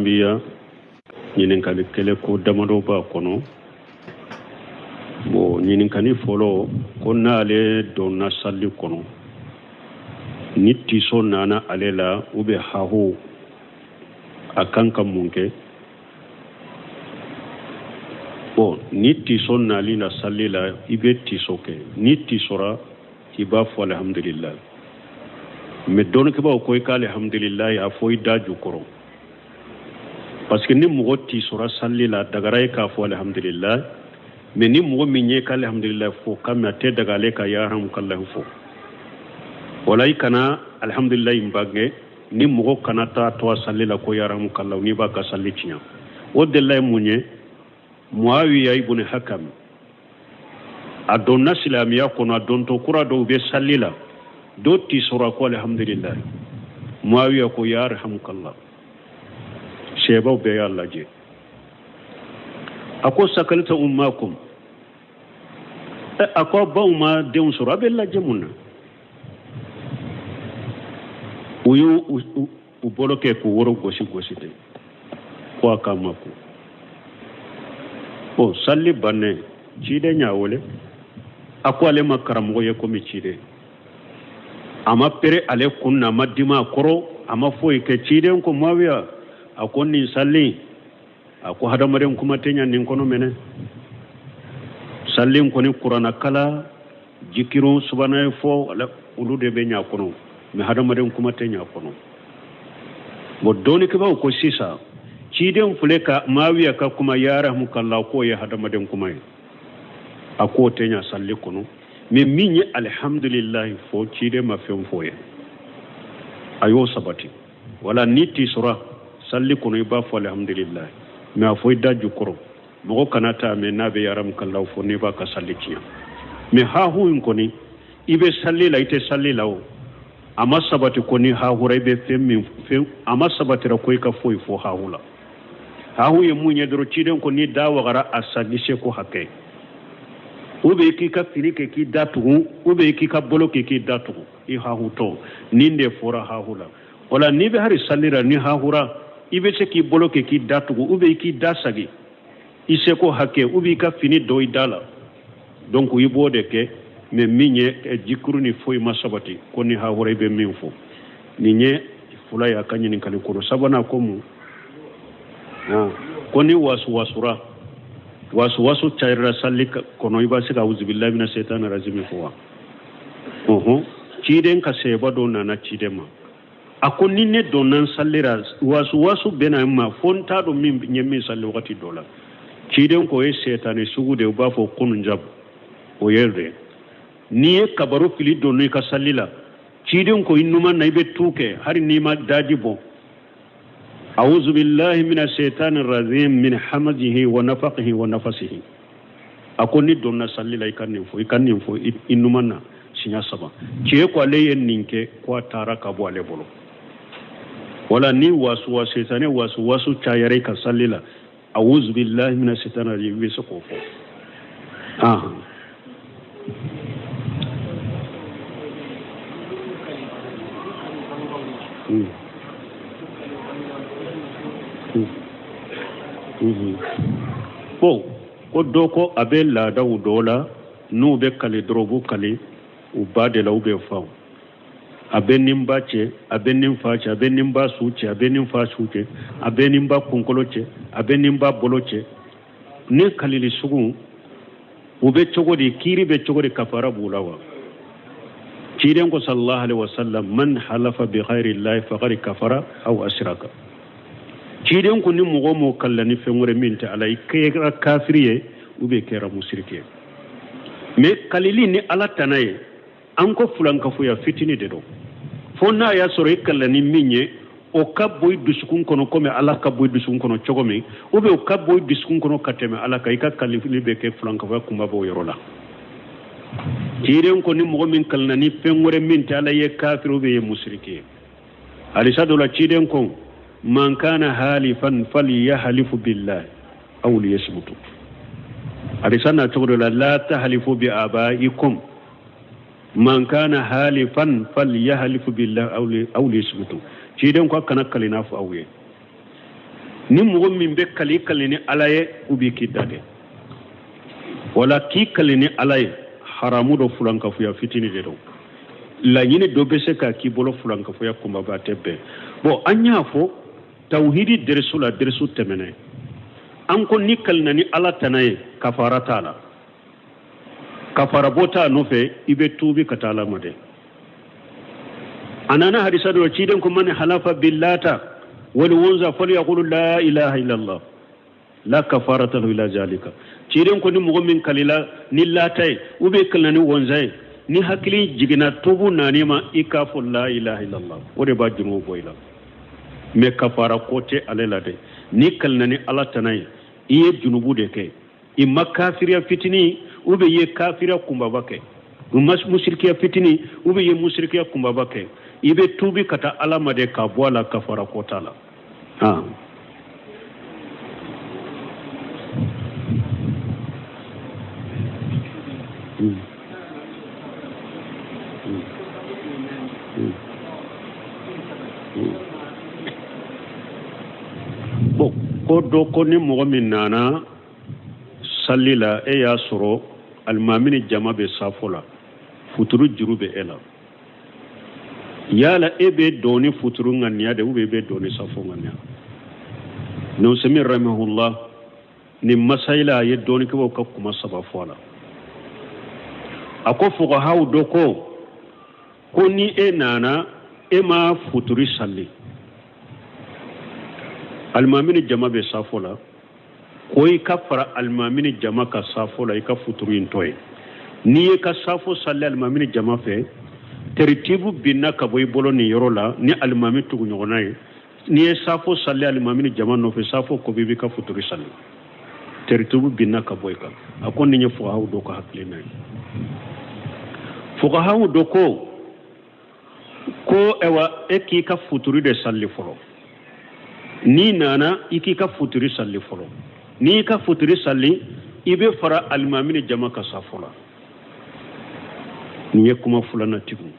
Gambia ñininkali kele ko damado ba kono bo ñininkani folo ko naale donna salli kono ni tiso nana ale la ube hahu akan ka munke bo ni tiso nali na salli la ibe tiso ke ni tisora iba fo alhamdulillah me don ke ba ko ka alhamdulillah ya fo idaju koro parce que ni mugo tisora salli la dagaray ka fo alhamdulillah mais ni mugo minye ka alhamdulillah fo kam te dagale ka ya ram kallahu fo walay kana alhamdulillah mbagge ni mugo kana ta to salli la ko ya ram kallahu ni ba ka salli tinya o de lay munye muawiya ibn hakam adonna silamiya kono adonto kura do be salli la do tisora ko alhamdulillah muawiya ko ya rahmukallah sheba be Allah je ako sakalta ummakum ako bawma deun sura be la jamuna uyu u boloke ko woro gosi de ko akamako o salli banne cide nyawole ako ale makaram go ye ko mi cide ama pere ale kunna madima koro ama foy ke cide ko mawiya akonni salli ako hadamaren kuma tenya nin kono mene sallin koni qur'ana kala jikiru subhanahu fo ala ulude be nya kono mi hadamaren kuma tenya kono bo doni ke ba ko sisa ciden fuleka mawiya ka kuma ya rahmukallahu ko ya hadamaren kuma ako tenya salli kono mi minye alhamdulillah fo cide ma fen fo ye ayo sabati wala niti sura salli kono iba fo alhamdulillah mais a foy daju koro mogo kanata me nabe yaram kallahu fo ne ba ka salli tiya mais ha hu koni ibe salli la ite salli lawo ama sabati koni ha hu rebe fem ama sabati ra koy ka foy fo ha hula ha hu ye munye dro ciden ko ni dawa gara asagi she ko hakke ube ki ka firike ki datu ube ki ka boloke ki datu i ha hu to ninde fora ha hula wala ni be hari sallira ni ha hura ibe se ki boloke ki datugo ube ki dasagi ise ko hake ubi ka fini doy dala donc yibode ke me minye e jikuru ni foy masabati koni ha horebe minfo ni nye fula ya kanyi kali kuro sabana komu koni wasura wasu chayra sallika kono ibasi ka uzubillahi minash shaitani rajim fo chiden ka seba do nana chidema akoni ne donan sallira wasu bena ma fonta do min nyemi salli wakati dola ciden ko e setane sugude ba fo kunun jab o yerde ni e kabaru fili do ni ka sallila ciden ko innuma naybe tuke hari ni ma daji bo a'udhu billahi minash shaitanir rajim min hamazihi wa nafaqihi wa nafasihi akoni donna sallila ikanni fo innuma na sinya saba ciye ko leyen ninke ko tara ka bo ale bolo wala ni wasu setane wasu chayare ka sallila a'udhu billahi minash shaitanir rajim bisaqofo bo ko doko abella dawdola no be kale drobu kale u bade la ube fa abenin bace abenin face abenin ba suce abenin fa suce abenin ba kunkoloce abenin ba boloce ne kalili sugu ube chogodi kiri be chogodi kafara bulawa ciren ko sallallahu alaihi wasallam man halafa bi ghairi llahi faqad kafara aw ashraka ciren ko ni mugo mo kallani fengore minta alai kayra kafiriye ube kera mushrike me kalili ni ala tanaye an ko fulanka fuya fitini de do fonna ya soro kallani minye o kabboy dusukun kono comme ala kabboy dusukun kono chogomi ube o kabboy dusukun kono kateme ala kay ka kalifili be ke fulanka fuya kumba bo yorola tiren ko ni mo min kalnani fengore min ta ala ye kafiru be mushrike ali sadola tiren ko man kana halifan falyahlifu billahi aw liyasmutu ali sanna togola la tahlifu bi abaikum man kana halifan falyahlifu billahi aw liyasmutu ciiden ko kana kalina fu awye ni mogo min be kali ni ala ye ubi kidade wala ki kali ni ala ye haramu do fulankafuya fitini de do laɲini do be se ka k'i bolo fulankafuya kunbaba tɛ bɛn bon an y'a fɔ tawhidi derisu la derisu tɛmɛnɛ an ko ni kalina ni ala tana ye kafara t'a la kafara bɔ t'a nɔfɛ i bɛ tuubi ka taa ala ma dɛ a nana hadisa dɔ ciden ko man halafa billata wal unza falyaqulu la ilaha illallah la kafarata lahu ila zalika ciden ko ni mɔgɔ min kalila ni lata ye u bɛ kalina ni wonza ye ni hakili jigina tubu nani ma i k'a fɔ la ilaha illallah o de b'a junubu bɔ i la mais kafara ko tɛ ale la dɛ ni kalina ni ala tana ye i ye junubu de kɛ i ma kafiriya fitini ou bien i ye kafiriya kunbaba kɛ musirikiya fitini ou bien i ye musirikiya kunbaba kɛ i bɛ tuubi ka taa ala ma de k'a bɔ a la kafara ko t'a la bon ko dɔ ko ni mɔgɔ min nana salli la e y'a sɔrɔ alimami jama bɛ safo la futuru juru bɛ e la yala e bɛ dɔɔni futuru ŋaniya de ou bien e bɛ dɔɔni safo ŋaniya Nusaymin rahimahullah ni masayila a ye dɔɔni kɛbaaw ka kuma saba fɔ a la a ko fuqahaw dɔ ko ni e nana e ma futuri salli alimami jama bɛ safo la ko i ka fara alimami jama ka safo la i ka futuru in tɔ ye n'i ye ka safo salli alimami jama fɛ teritibu binna ka bɔ i bolo nin yɔrɔ la ni alimami tugu ɲɔgɔnna ye n'i ye safo salli alimami jama nɔfɛ safo ko b'i ka futuru salli teritibu binna ka bɔ i kan a ko nin ye fuqahaw dɔ ka hakilina ye fuqahaw dɔ ko ewa e k'i ka futuri de salli fɔlɔ ni nana i k'i ka futuri salli fɔlɔ ni ka futuri salli i bɛ fara alimami jama ka safo la ni ye kuma filanatigiw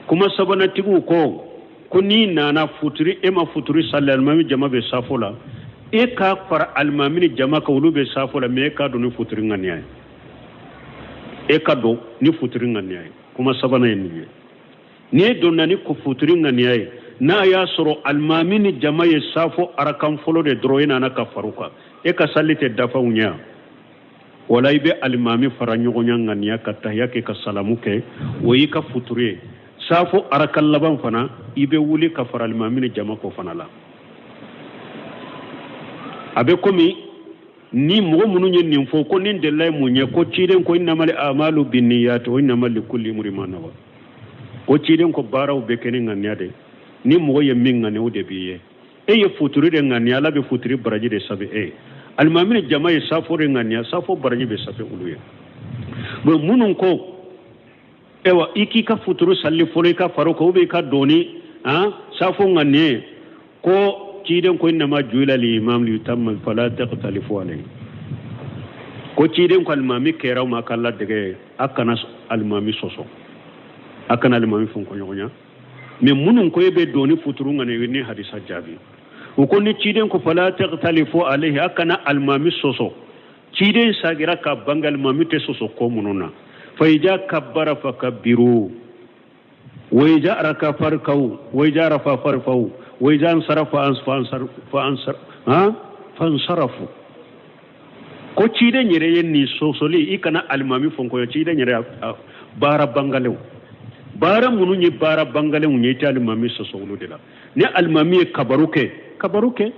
kuma sabanatigiw ko ni nana futuri e ma futuri salli alimami jama bɛ safo la e ka fara alimami jama ka olu bɛ safo la mais e ka don ni futuri ŋaniya ye e ka don ni futuri ŋaniya ye kuma sabanan ye nin ye ni e donna ni futuri ŋaniya ye n'a y'a sɔrɔ alimami ni jama ye safo arakan fɔlɔ de dɔrɔn e nana ka faru kan e ka salli tɛ dafa u ɲɛ wala i bɛ alimami fara ɲɔgɔnya ŋaniya ka tahiya kɛ ka salamu kɛ o y'i ka futuru ye safo arakan laban fana i bɛ wuli ka fara alimami ni jama ko fana la a bɛ komi ni mɔgɔ minnu ye nin fɔ ko nin delila ye mun ye ko ciden ko innamal a'malu binniyat wa innamal likulli imri'in ma nawa ko ciden ko baaraw bɛ kɛ ni ŋaniya de ni mɔgɔ ye min ŋaniya o de b'i ye e ye futuri de ŋaniya ala bɛ futuri baraji de sabi e alimami ni jama ye safo de ŋaniya safo baraji bɛ sabi olu ye bon minnu ko ewa i k'i ka futuru salli fɔlɔ i ka faro kan ou bien i ka dɔɔni safo ŋaniya ko ciden ko innama ju'ila al-imam liyutamma fala taqtalifu alayhi ko ciden ko alimami kɛraw ma k'ala dege a kana alimami sɔsɔ a kana alimami fɔn ko ɲɔgɔnya mais minnu ko e bɛ dɔɔni futuru ŋaniya ni hadisa jaabi u ko ni ciden ko fala taqtalifu alayhi a kana alimami sɔsɔ ciden sagira ka bange alimami tɛ sɔsɔ ko minnu na fa ija kabbara fa kabbiru wa ija raka farkau wa ija rafa farfau wa ija ansarafa fansarafu ko ciden yɛrɛ ye nin sɔsɔli i kana alimami fɔn ko ciden yɛrɛ baara bangalew baara minnu ye baara bangalew ye i tɛ alimami sɔsɔ olu de la ni alimami ye kabaru kɛ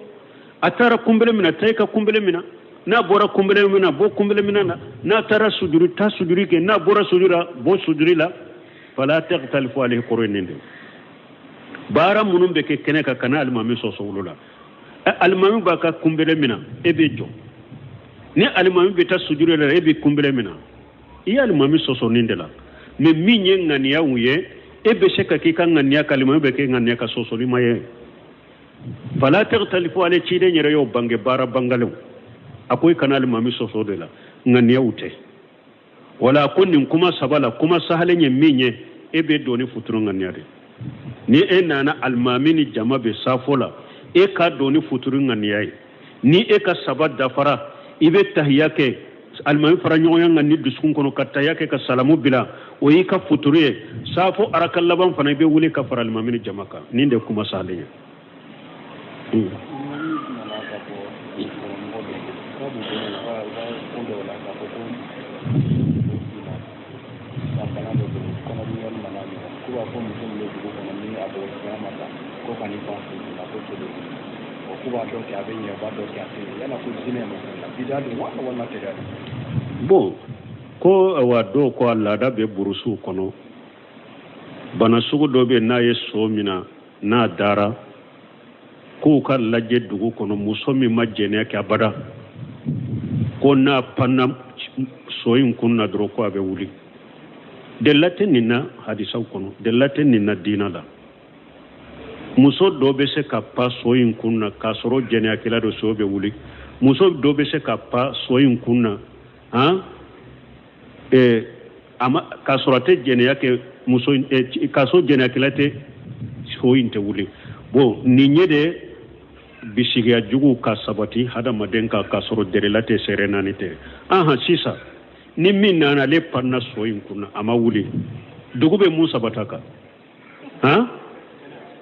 a taara kunbele min na taa i ka kunbele min na n'a bɔra kunbele min na bɔ kunbele min na n'a taara sujuri taa sujuri kɛ n'a bɔra sujuri la bɔ sujuri la fala taqtalifu alayhi kɔrɔ ye nin de baara minnu bɛ kɛ kɛnɛ kan kana alimami sɔsɔ olu la alimami b'a ka kunbele min na e bɛ jɔ ni alimami bɛ taa sujuri la e bɛ kunbele min na i ye alimami sɔsɔ nin de la mais min ye ŋaniyaw ye e bɛ se ka k'i ka ŋaniya ka alimami bɛ kɛ ŋaniya ka sɔsɔli ma ye fala taqtalifu alayhi ciden yɛrɛ y'o bange baara bangalew a ko i kana alimami sɔsɔ de la ŋaniyaw tɛ wala ko nin kuma saba la kuma sahalen ye min ye e bɛ dɔɔni futuru ŋaniya de ni e nana alimami ni jama bɛ safo la e ka doni futuru nganiyai ni e ka sabat dafara ibe tahiyake almami fara ɲɔgɔnya ngani duskun kono ka tahiyake ka salamu bila o yi ka futuru ye safo arakal laban fana ibe wuli ka fara almami jamaka ni de kuma salenya bon ko awa do ko lada be burusu kono bana sugu do be na ye so mina na dara ko ka lajje dugu kono muso mi majjene ka bada ko na panna soyin kunna dro ko abe wuli de latenina hadisa kono de latenina dinala muso do be se ka pa soyin kunna ka soro jene akila do so be wuli muso do be se ka pa soyin kunna ama ka sorate jene yake muso ka so jene akila te soyin te wuli bon ni nyede bisiga jugu ka sabati hada madenka ka soro derelate serenanite sisa ni min nana le panna soyin kunna ama wuli dugube mu sabataka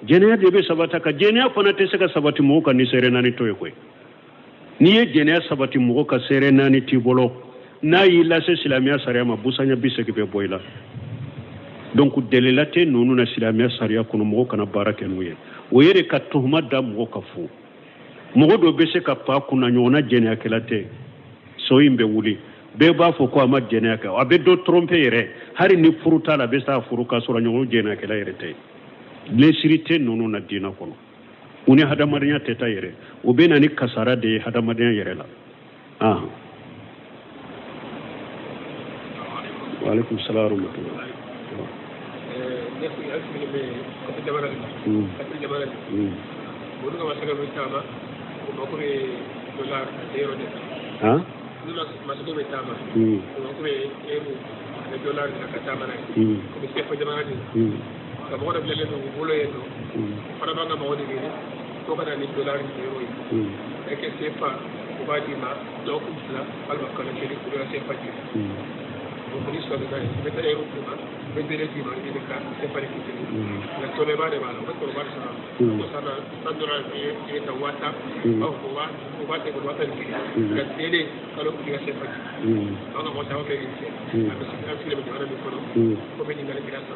jeniya de be sabataka jeniya fana te seka sabati mo ka ni serenani toy koy ni ye jeniya sabati mo ka serenani ti bolo na yi la se silamiya sariya ma busanya biseki be boyla donc delelate nonu na silamiya sariya kono mo kana barake nuye o yere ka tuhma da mo ka fu mo do be se ka pa kuna nyona jeniya kelate so yimbe wuli be ba fo ko ama jeniya ka abe do tromper yere hari ni furuta la be sa furuka so nyono jeniya kela yere te lesirite nonu na dina kono uni hadamadenya teta yere o be na ni kasara de hadamadenya yere la wa alaikum salam wa rahmatullah kabora bilele no bolo yeto fara banga mawodi ni to kana ni dollar ni euro yi eke sefa ko badi ma do ko sala alba kana kedi ko do sefa ji ko ni so da ni beta euro ko ma bendere ji ma ni ka sefa ni kedi la to le bade balo ko ba sa ko sana sandora ni ta wata ko ba te ko wata ni ka tele kalo ko ga sefa ji ona mo ta ko ke ni ka se ka file be dara ni ko be ni ngale kira sa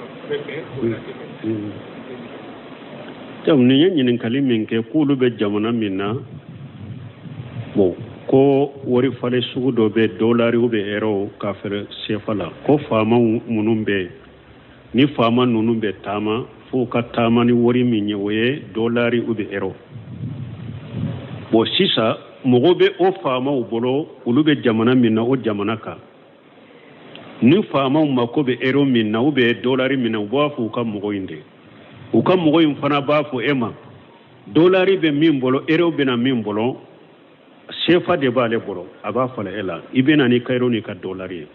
tam ni yin kalimin ke kulu be jamana minna bo ko wori fale sugu do be dolari ube euro ka fere sefala ko fama munumbe ni fama nunumbe tama fo ka tama ni wori minye we dolari ube euro bo sisa mogobe o fama ubolo ulube jamana minna o jamana ka ni fama mako be euro minna ube dolari minna ubafu ka mogo inde uka mogo infana bafu ema dolari be min bolo euro be na min bolo sefa de bale bolo aba fala ela ibena ni kairo ni ka dolari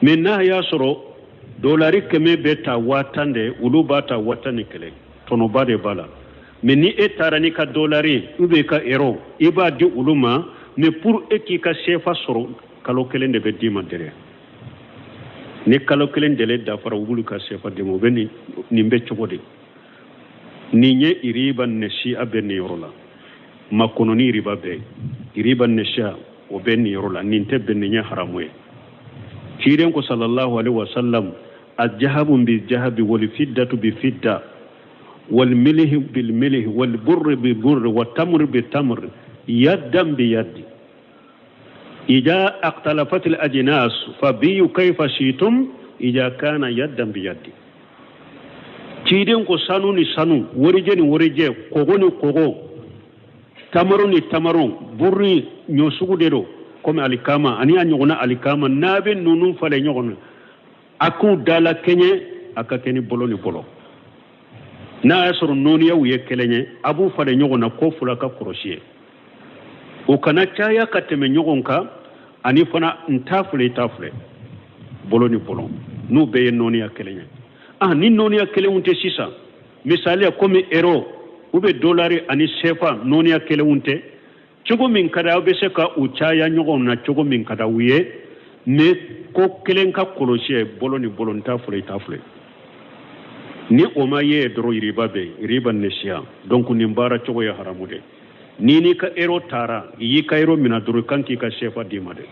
minna ya soro dolari keme beta watande ulu bata watani kele tono bade bala meni etara ni ka dolari ube ka euro iba di uluma mais pour eki ka sefa soro kalo kele de be dima dere ni kalo kelen dele da fara wulu ka sefa de mo beni ni mbe chogode ni nye iriba neshi abeni yorola makono ni riba be iriba nesha o beni yorola ninte beni nya haramwe kiren ko sallallahu alaihi wasallam الذهب بالذهب والفضة بفضة والملح بالملح والبر بالبر والتمر بالتمر يدا بيد إذا اختلفت الأجناس فبيوا كيف شئتم إذا كان يدا بيد كيدن كو سانو ني سانو وريجي ني وريجي كوغو ني كوغو تمرو ني تمرو بري نيو سوغو ديرو كوم اليكاما اني انيغنا اليكاما نابي نونو فالي نيغنا aku dala kenye akakeni bolo ni bolo na yasoro noni ya uye kelenye abu fale nyogo na kofula ka kroshie o kana chaya kateme nyogo nka ani fana ntafule itafule bolo ni bolo no be noni ya kelenye ni noni ya kele unte sisa misali ya komi ero ube dolari ani sefa nonia kele unte cogo min kada be se ka u caya ɲɔgɔn na cogo min kada u ye mais ko kelen ka kɔlɔsi bolo ni bolonta fule ta fule ni o ma ye dɔrɔn riba be riba nesiya donc nin baara cogo ya haramu de ni ka euro tara yi ka euro mina dɔrɔn kan k'i ka sefa di ma de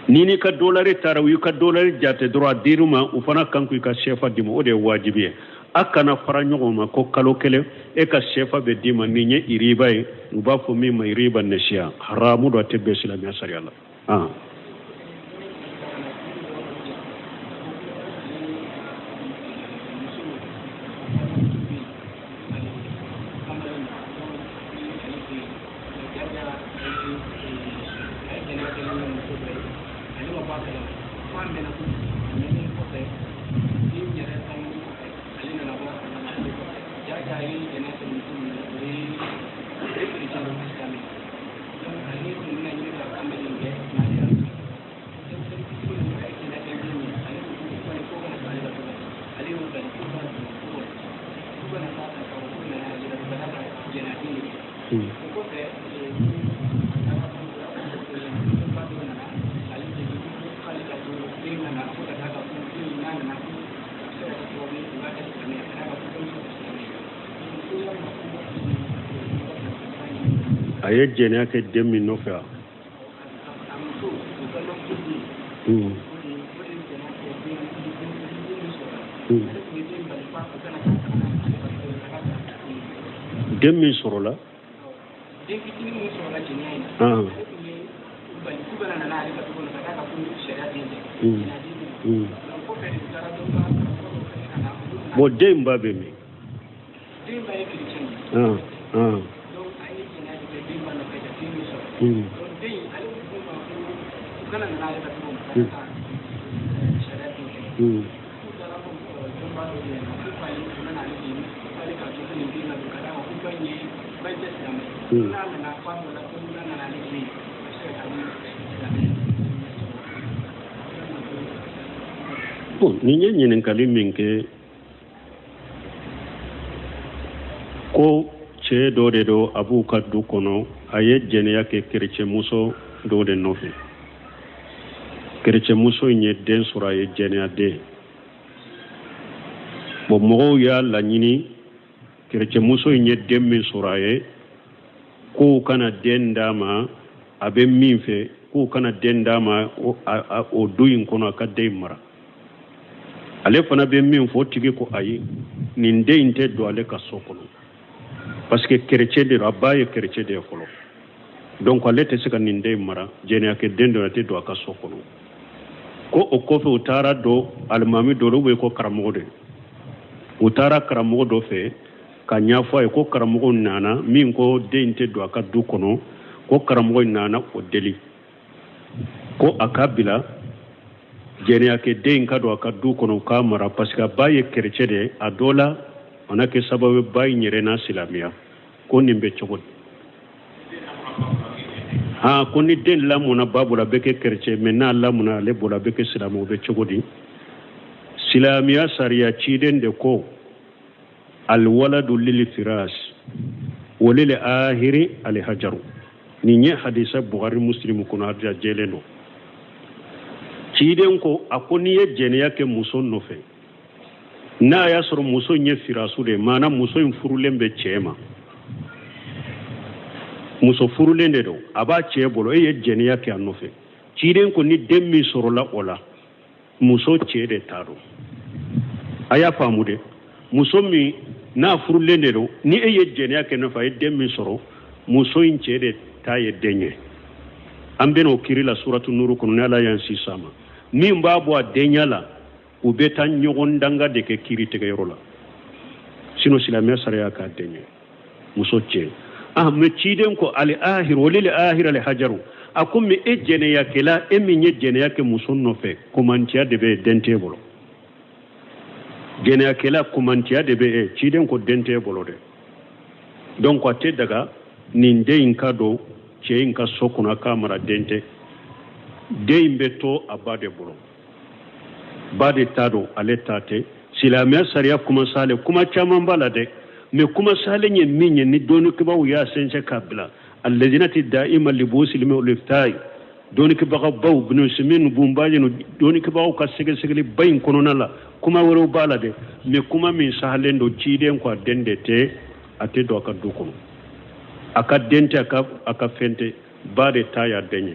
ni ka dolari tara u ka dolari jate dɔrɔn a diru ma u fana kan k'i ka sefa di ma o de ye wajibi ye a kana fara ɲɔgɔn ma ko kalo kelen e ka sefa bɛ di ma nin ye riba ye u b'a fɔ min ma riba nesiya haramu do a tɛ bɛn silamɛya sariya la a ye jɛnɛya kɛ den min nɔfɛ a den min sɔrɔla bon den ba bɛ min bon ni ye ɲininkali min kɛ ko cɛ dɔ de do a b'u ka du kɔnɔ a ye jɛnɛya kɛ kerecɛmuso dɔ de nɔfɛ kerecɛmuso in ye den sɔrɔ a ye jɛnɛya den bon mɔgɔw y'a laɲini kerecɛmuso in ye den min sɔrɔ a ye k'u kana den d'a ma a bɛ min fɛ k'u kana den d'a ma o du in kɔnɔ a ka den mara ale fana bɛ min fɔ o tigi ko ayi nin den in tɛ don ale ka so kɔnɔ parce que chrétien de a ba ye chrétien de fɔlɔ donc ale tɛ se ka nin den mara jɛnɛya kɛ den dɔ tɛ don a ka so kɔnɔ ko o kɔfɛ u taara dɔ alimami dɔ la ko karamɔgɔ de u taara karamɔgɔ dɔ fɛ ka ɲɛfɔ a ye ko karamɔgɔ nana min ko den tɛ don a ka du kɔnɔ ko karamɔgɔ nana o deli ko a ka bila jɛnɛya kɛ den ka don a ka du kɔnɔ k'a mara parce que a ba ye chrétien de a dɔ la mana kɛ sababu ba in yɛrɛ n'a silamɛya ko nin bɛ cogo di ko ni den lamɔna ba bolo a bɛ kɛ chrétien mais n'a lamɔna ale bolo a bɛ kɛ silamɛ o bɛ cogo di silamɛya sariya ciden de ko alwaladu lil firas wa lil ahiri al hajaru nin ye hadisa Bukhari Muslim kɔnɔ hadisa jɛlen don ciden ko a ko n'i ye jɛnɛya kɛ muso nɔfɛ n'a y'a sɔrɔ muso in ye firasu de maana muso in furulen bɛ cɛ ma muso furulen de don a b'a cɛ bolo e ye jɛnɛya kɛ a nɔfɛ ciden ko ni den min sɔrɔla o la muso cɛ de t'a dɔn a y'a faamu de muso min n'a furulen de don ni e ye jɛnɛya kɛ nɔfɛ a ye den min sɔrɔ muso in cɛ de t'a ye den ye an bɛna o kiri la suratu nuru kɔnɔ ni Ala y'an si s'a ma min b'a bɔ a denya la u bɛ taa ɲɔgɔn danga de kɛ kiri tigɛyɔrɔ la sinon silamɛya sariya k'a den ye muso cɛ mais ciden ko ali ahir walil ahir al hajaru a ko mais e jɛnɛya kɛla e min ye jɛnɛya kɛ muso nɔfɛ komantiya de bɛ den t'e bolo jɛnɛya kɛla komantiya de bɛ ciden ko den t'e bolo dɛ donc a tɛ daga nin den in ka don cɛ in ka so kɔnɔ k'a mara den tɛ den in bɛ to a ba de bolo ba de t'a dɔn ale ta tɛ silamɛya sariya kuma sale kuma caman b'a la dɛ me kuma salen yen minye ni doni kibaw ya sense kabila alladinati daima libusil mi uliftai doni kibaw baw binu simin bumbaje no doni kibaw ka sege sege bayin kono nala kuma woro bala de me kuma min sahalen do ciden ko dende te ate do ka duko aka dente aka fente bade taya denye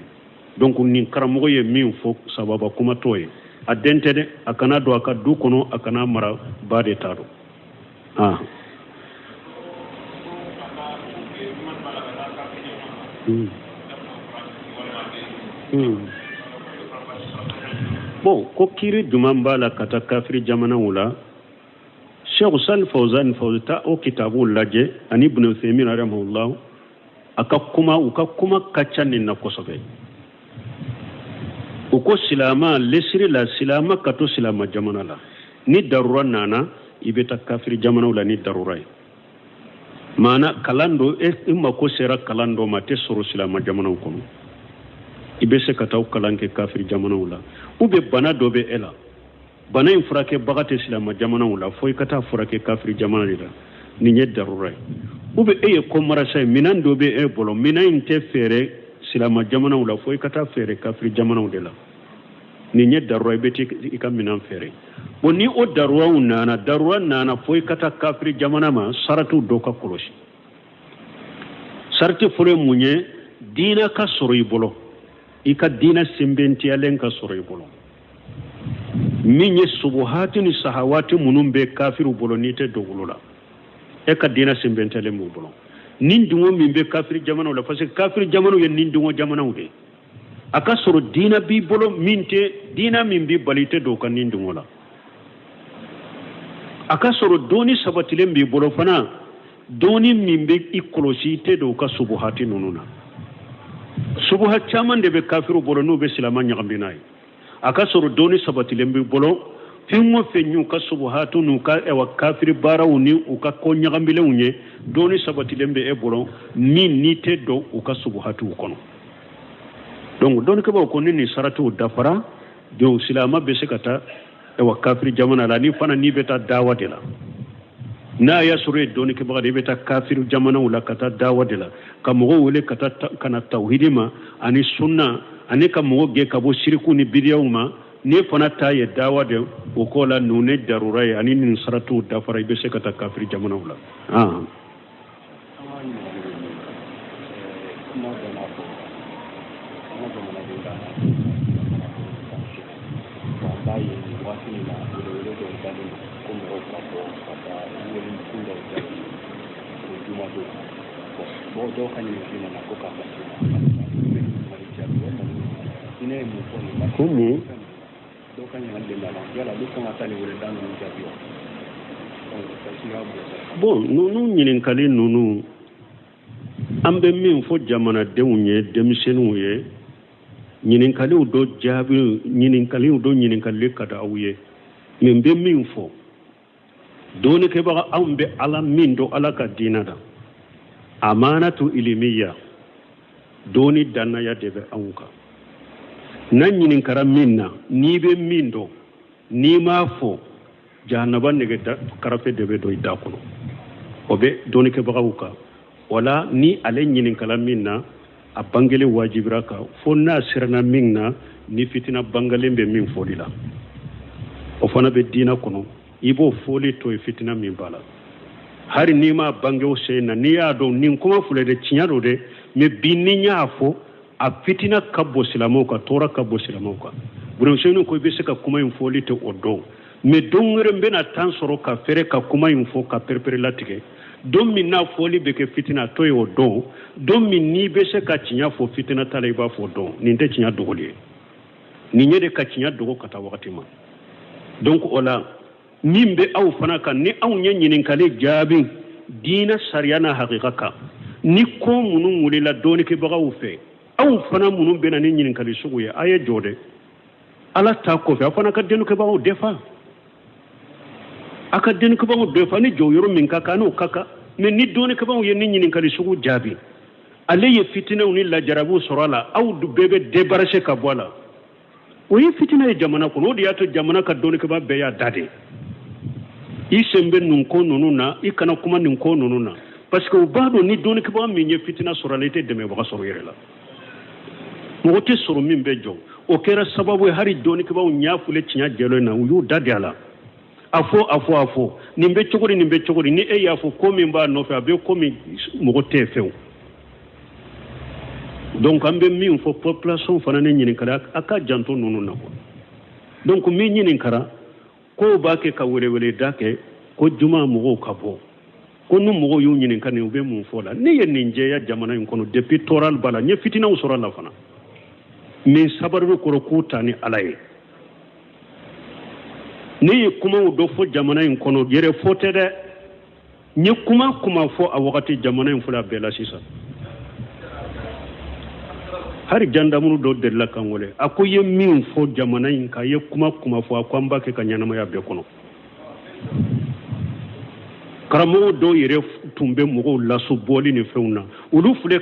donc nin karamo ye min fo sababa kuma toye a dente de akana do aka duko no akana mara bade tado bon ko kiri duman bala kata kafiri jamana wula Sheikh Sal Fawzan Fawzata o kitabu laje ani ibn Uthaymeen rahimahullah aka kuma kacani na kosobe uko silama lesiri la silama kato silama jamana la ni darura nana ibeta kafiri jamana wula ni darura mana kalando imma ko sera kalando mate soro silama jamana kono ibe se kataw kalanke kafiri jamana wula ube bana dobe ela bana infrake bagate silama jamana wula foy kata furake kafiri jamana dila ni nye darura ube eye ko marasa minan dobe e bolo minan te fere silama jamana wula foy kata fere kafiri jamana wula ni nye darura beti ika minan fere bo ni o darura nana foy kata kafiri jamana ma saratu doka koloshi sarti fure munye dina ka soro ibolo ika dina simbenti alen ka soro ibolo minye subuhati ni sahawati munumbe kafiru bolo nite dogulula eka dina simbenti alen mu bolo nindungo mimbe kafiri jamana wala parce que kafiri jamana ye nindungo jamana wude aka soro dina bi bolo minte dina mimbi balite do kan nindungo la aka soro doni sabatile mbi bolo fana doni mimbe ikolosi te do ka subuhati nununa subuhat chaman de be kafiru bolo no be silama nyagambinai aka soro doni sabatile mbi bolo fingo fenyu ka subuhatu nu ka ewa kafiri bara uni uka ko nyagambile unye doni sabatile mbe e bolo min ni te do uka subuhatu kono donc doni ke ba ko ni saratu dafara do silama be sekata ewa kafiri jamana la ni fana ni beta dawa de la na ya sure doni ke bagade beta kafiru jamana wala kata dawa de la kamogo wele kata kana tauhidima ani sunna ani kamogo ge kabo shiriku ni bidiyuma ni fana ta ya dawa de o kola nune darurai ani nin saratu dafara be sekata kafiru jamana wala bon nunu nyininkali nunu ambe min fo jamana denye demisenu ye nyininkali do jabi nyininkali kada awye min be min fo doni ke ba ambe ala min do ala ka dinada amanatu ilmiya doni danaya debe anka nan nyininkara minna ni be min do ni ma fo jahannaba ne ga karafe debe do idakuno obe doni ke ba uka wala ni ale nyininkala minna a bangele wajibira ka fo na sirna minna ni fitina bangale be min folila o fana be dina kono ibo foli to fitina min bala hari ni ma bange o seyna ni ya do nin kuma fule de cinyado de me binni nyafo a fitina kabbo silamo ka tora kabbo silamo ka buron seyno ko be se ka kuma in foli to odo me dongere mbena tan soro ka fere ka kuma in fo ka perpere latike don min na foli be ke fitina to yo do don min ni be se ka cinya fo fitina tale ba fo do nin te cinya dogoli ni nyede ka cinya dogo kata wakati ma donc ola nimbe aw fana kan ni aw nyanyin kale jabi dina sariyana haqiqaka ni ko munun wulila doni ke bagaw fe aw fana munun bena ni nyin kale sugu ya aye jode ala ta ko fe fana ka denu ke bagaw defa aka denu ke bagaw defa ni jo yoro min kaka no kaka mais ni doni ke bagaw ye ni nyin kale sugu jabi ale ye fitina ni la jarabu sorala aw du bebe débarrasser ka bola o ye fitina e jamana ko no diato jamana ka doni ke ba be ya dade i sembe nun ko nunu na i kana kuma nin ko nunu na parce que o b'a dɔn ni dɔɔni kibaga min ye fitina sɔrɔ la i tɛ dɛmɛbaga sɔrɔ yɛrɛ la mɔgɔ tɛ sɔrɔ min bɛ jɔ o kɛra sababu ye hali dɔɔni kibaga ɲa fule tiɲɛ jɛlo in na u y'u da di a la a fɔ nin bɛ cogo di ni e y'a fɔ ko min b'a nɔfɛ a bɛ ko min mɔgɔ tɛ fɛw donc an bɛ min fɔ population fana ne ɲininkali a ka janto ninnu na quoi donc min ɲininkara ko b'a kɛ ka welewele da kɛ ko juma mɔgɔw ka bɔ ko nu mɔgɔw y'u ɲininka nin u bɛ mun fɔ la ne ye nin jɛya jamana in kɔnɔ depuis tɔɔrɔ b'a la n ye fitinaw sɔrɔ a la fana min sabari bɛ kɔrɔ k'u ta ni ala ye ne ye kumaw dɔ fɔ jamana in kɔnɔ yɛrɛ fɔ tɛ dɛ n ye kuma fɔ a wagati jamana in fɔra bɛɛ la sisan hari jandamu dɔ delila kan wele a ko ye min fɔ jamana in kan ye kuma fɔ a ko an b'a kɛ ka ɲɛnamaya bɛɛ kɔnɔ karamɔgɔ dɔw yɛrɛ tun bɛ mɔgɔw laso bɔli ni fɛnw na olu filɛ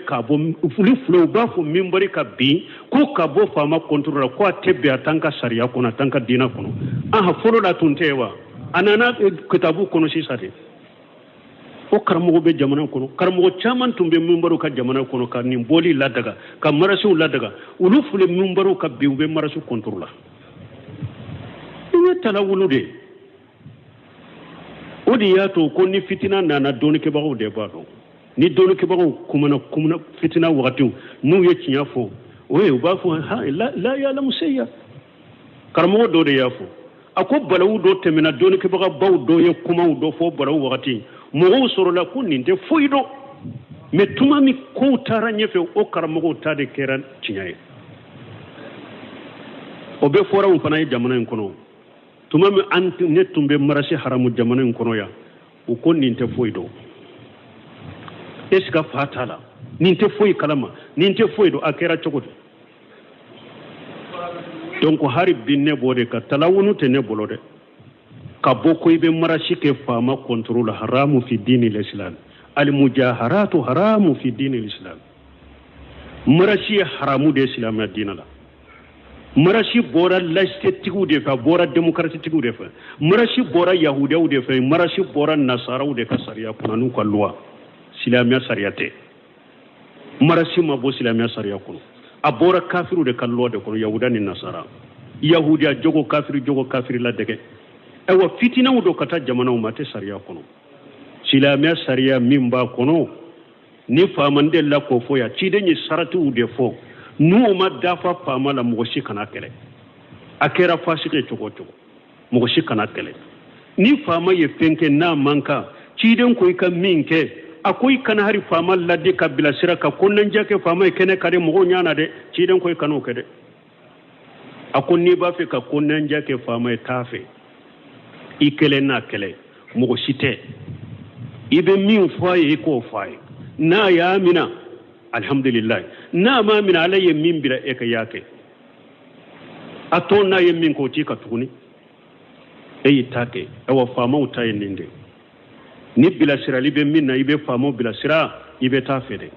u b'a fɔ minbari ka bin ko ka bɔ faama contrôle la ko a tɛ bɛn a t'an ka sariya kɔnɔ a t'an ka diinɛ kɔnɔ fɔlɔ la tun tɛ wa a nana kitabu kɔnɔ sisan de o karamɔgɔ bɛ jamana kɔnɔ karamɔgɔ caman tun bɛ minbariw ka jamana kɔnɔ ka nin bɔli ladaga ka marasiw ladaga olu filɛ minbariw ka bin u bɛ marasiw contrôle la i ye talawulu de o de y'a to ko ni fitina nana dɔɔnikɛbagaw de b'a dɔn ni dɔɔnikɛbagaw kumana fitina wagatiw n'u ye tiɲɛ fɔ u b'a fɔ la ya'lamu shay'a karamɔgɔ dɔ de y'a fɔ a ko balawu dɔ tɛmɛna dɔɔnikɛbaga baw dɔ ye kumaw dɔ fɔ balawu wagati mɔgɔw sɔrɔla ko nin tɛ foyi dɔn mais tuma min kow taara ɲɛfɛ o karamɔgɔw ta de kɛra tiɲɛ ye o bɛ fɔraw fana ye jamana in kɔnɔ tuma min ne tun bɛ marasi haramu jamana in kɔnɔ yan u ko nin tɛ foyi dɔn est ce que fa t'a la nin tɛ foyi kalama nin tɛ foyi dɔn a kɛra cogo di donc hari bi ne b'o de kan talawunu tɛ ne bolo dɛ ka bɔ ko i bɛ marasi kɛ faama contrôle haramu fi dini l'islam al mujaharatu haramu fi dini l'islam marasi ye haramu de silamɛya diinɛ la marasi bɔra laïcitigiw de fɛ a bɔra démocratitigiw de fɛ marasi bɔra yahudiyaw de fɛ marasi bɔra nasaraw de ka sariya kɔnɔ n'u ka loi silamɛya sariya tɛ marasi ma bɔ silamɛya sariya kɔnɔ a bɔra kafiru de ka loi de kɔnɔ yahuda ni nasara yahudiya jogo kafiri la dɛgɛ ayiwa fitinaw dɔ ka taa jamanaw ma tɛ sariya kɔnɔ silamɛya sariya min b'a kɔnɔ ni faama de la k'o fɔ yan ciden ye saratiw de fɔ n'u ma dafa faama la mɔgɔ si kana kɛlɛ a kɛra fasike cogo o cogo mɔgɔ si kana kɛlɛ ni faama ye fɛn kɛ n'a man kan ciden ko i ka min kɛ a ko i kana hari faama ladi ka bilasira ka konandiya kɛ faama ye kɛnɛ ka di mɔgɔw ɲana dɛ ciden ko i kan'o kɛ dɛ a ko n'i b'a fɛ ka konandiya kɛ faama ye t'a fɛ i kɛlɛ n'a kɛlɛ mɔgɔ si tɛ i bɛ min fɔ a ye i k'o fɔ a ye n'a y'a minɛ alhamdulillah n'a ma minɛ ala ye min bira e ka y'a kɛ a tɔ n'a ye min k'o t'i ka tuguni e y'i ta kɛ awa faamaw ta ye nin de ni bilasirali bɛ min na i bɛ faamaw bilasira i bɛ taa fɛ dɛ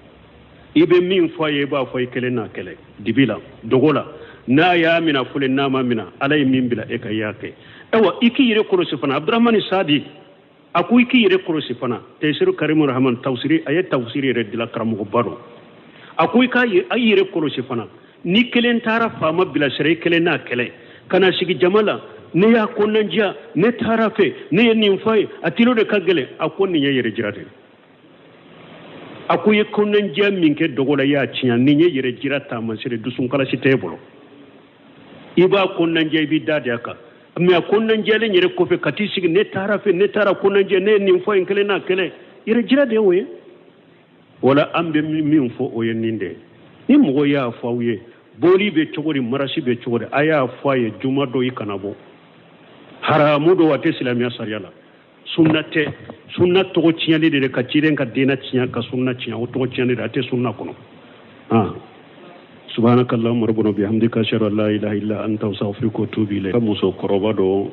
i bɛ min fɔ a ye i b'a fɔ i kɛlɛ n'a kɛlɛ dibi la dogo la n'a y'a minɛ fɔle n'a ma minɛ ala ye min bila e ka y'a kɛ awa i k'i yɛrɛ kɔlɔsi fana abdurahmani sadi a ko i k'i yɛrɛ kɔlɔsi fana tafsir karimu rahman tafsiri a ye tafsiri yɛrɛ dila karamɔgɔba dɔ a ko a yɛrɛ kɔlɔsi fana ni kelen taara faama bilasira i kelen n'a kɛlɛ ka na sigi jama la ne y'a konandiya ne taara fɛ ne ye nin fɔ a ye a tilo de ka gɛlɛn a ko nin ye yɛrɛ jira de a ko i ye konandiya min kɛ dogo la i y'a tiɲɛ nin ye yɛrɛ jira taamasere dusunkalasi tɛ e bolo i b'a konandiya i b'i da de a kan mais a konanjiyalen yɛrɛ kɔfɛ ka t'i sigi ne taara fɛ ne taara konandiya ne ye nin fɔ in kelen n'a kɛlɛ yɛrɛ jira de y'o ye wala an bɛ min fɔ o ye nin de ni mɔgɔ y'a fɔ aw ye boli bɛ cogo di marasi bɛ cogo di a y'a fɔ a ye juma dɔ i kana bɔ haramu dɔ a tɛ silamɛya sariya la sunna tɛ sunna tɔgɔ tiɲɛli de ka ciden ka diinɛ tiɲɛ ka sunna tiɲɛ o tɔgɔ tiɲɛli de a tɛ sunna kɔnɔ subhanakallahumma rabbana bihamdika ashhadu an la ilaha illa anta astaghfiruka wa atubu ilayk muso kɔrɔba dɔ